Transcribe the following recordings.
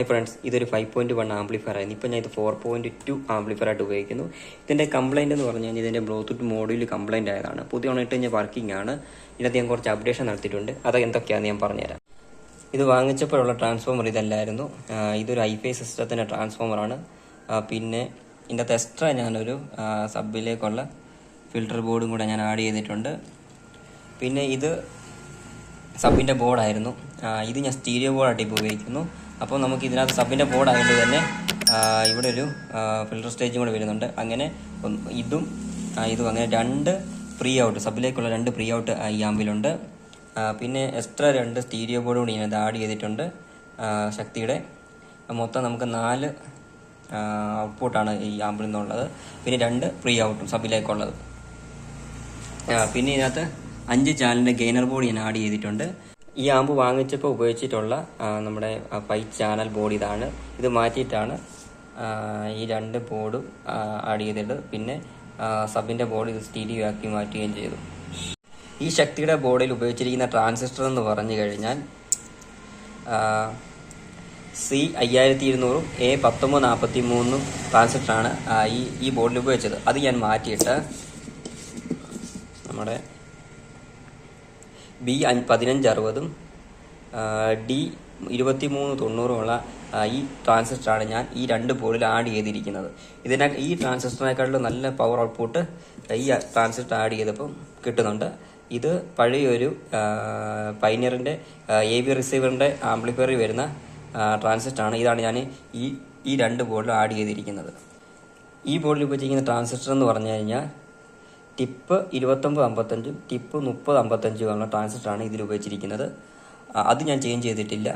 Friends, ഇതൊരു 5.1 amplifier ആയിരുന്നു. ഇപ്പോൾ ഞാൻ ഇത് 4.2 ആംപ്ലിഫയർ ആയിട്ട് ഉപയോഗിക്കുന്നു. ഇതിൻ്റെ കംപ്ലയിൻ്റ് എന്ന് പറഞ്ഞു കഴിഞ്ഞാൽ ഇതിൻ്റെ ബ്ലൂടൂത്ത് മോഡ്യൂൾ കംപ്ലയിൻ്റ് ആയതാണ്. പുതിയ ഓണിട്ട് കഴിഞ്ഞാൽ വർക്കിംഗ് ആണ്. ഇതിനകത്ത് ഞാൻ കുറച്ച് അപ്ഡേഷൻ നടത്തിയിട്ടുണ്ട്. അത് എന്തൊക്കെയാണെന്ന് ഞാൻ പറഞ്ഞുതരാം. ഇത് വാങ്ങിച്ചപ്പോഴുള്ള ട്രാൻസ്ഫോമർ ഇതല്ലായിരുന്നു. ഇതൊരു ഐഫൈ സിസ്റ്റത്തിൻ്റെ ട്രാൻസ്ഫോമറാണ്. പിന്നെ ഇതിൻ്റെ എക്സ്ട്രാ ഞാനൊരു സബിലേക്കുള്ള ഫിൽട്ടർ ബോർഡും കൂടെ ഞാൻ ആഡ് ചെയ്തിട്ടുണ്ട്. പിന്നെ ഇത് സബിൻ്റെ ബോർഡായിരുന്നു. ഇത് ഞാൻ സ്റ്റീരിയോ ബോർഡായിട്ട് ഇപ്പോൾ ഉപയോഗിക്കുന്നു. അപ്പോൾ നമുക്ക് ഇതിനകത്ത് സബിൻ്റെ ബോർഡ് ആയതുകൊണ്ട് തന്നെ ഇവിടെ ഒരു ഫിൽട്ടർ സ്റ്റേജും കൂടെ വരുന്നുണ്ട്. അങ്ങനെ ഇതും അങ്ങനെ രണ്ട് പ്രീ ഔട്ട്, സബിലേക്കുള്ള രണ്ട് പ്രീ ഔട്ട് ഈ ആമ്പിലുണ്ട്. പിന്നെ എക്സ്ട്രാ രണ്ട് സ്റ്റീരിയോ ബോർഡ് കൂടി ഞാനത് ആഡ് ചെയ്തിട്ടുണ്ട് ശക്തിയുടെ. മൊത്തം നമുക്ക് 4 ഔട്ട്പുട്ടാണ് ഈ ആമ്പിൽ നിന്നുള്ളത്. പിന്നെ 2 പ്രീ ഔട്ടും സബിലേക്കുള്ളത്. പിന്നെ ഇതിനകത്ത് 5 ചാനലിൻ്റെ ഗെയിനർ ബോർഡ് ഞാൻ ആഡ് ചെയ്തിട്ടുണ്ട്. ഈ ആമ്പ് വാങ്ങിച്ചപ്പോൾ ഉപയോഗിച്ചിട്ടുള്ള നമ്മുടെ 5 ചാനൽ ബോർഡ് ഇതാണ്. ഇത് മാറ്റിയിട്ടാണ് ഈ 2 ബോർഡും ആഡ് ചെയ്തിട്ട് പിന്നെ സബിൻ്റെ ബോർഡ് ഇത് സ്റ്റീരിയോ ആക്കി മാറ്റുകയും ചെയ്തു. ഈ ശക്തിയുടെ ബോർഡിൽ ഉപയോഗിച്ചിരിക്കുന്ന ട്രാൻസിസ്റ്റർ എന്ന് പറഞ്ഞു കഴിഞ്ഞാൽ C5200 A1943 ട്രാൻസിസ്റ്ററാണ് ഈ ബോർഡിൽ ഉപയോഗിച്ചത്. അത് ഞാൻ മാറ്റിയിട്ട് നമ്മുടെ B1560 D2390 ഈ ട്രാൻസിസ്റ്ററാണ് ഞാൻ ഈ 2 ബോർഡിൽ ആഡ് ചെയ്തിരിക്കുന്നത്. ഈ ട്രാൻസിസ്റ്ററിനെക്കാളും നല്ല പവർ ഔട്ട്പുട്ട് ഈ ട്രാൻസിസ്റ്റർ ആഡ് ചെയ്തപ്പം കിട്ടുന്നുണ്ട്. ഇത് പഴയൊരു പൈനിയറിൻ്റെ AV റിസീവറിൻ്റെ ആംപ്ലിഫയറിൽ വരുന്ന ട്രാൻസിസ്റ്ററാണ്. ഇതാണ് ഞാൻ ഈ 2 ബോർഡിൽ ആഡ് ചെയ്തിരിക്കുന്നത്. ഈ ബോർഡിൽ ഉപയോഗിച്ചിരിക്കുന്ന ട്രാൻസിസ്റ്റർ എന്ന് പറഞ്ഞു കഴിഞ്ഞാൽ ടിപ്പ് 2955 ടിപ്പ് 3055 ട്രാൻസിസ്റ്ററാണ് ഇതിൽ ഉപയോഗിച്ചിരിക്കുന്നത്. അത് ഞാൻ ചേഞ്ച് ചെയ്തിട്ടില്ല.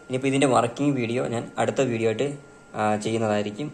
ഇനിയിപ്പോൾ ഇതിൻ്റെ വർക്കിംഗ് വീഡിയോ ഞാൻ അടുത്ത വീഡിയോ ആയിട്ട് ചെയ്യുന്നതായിരിക്കും.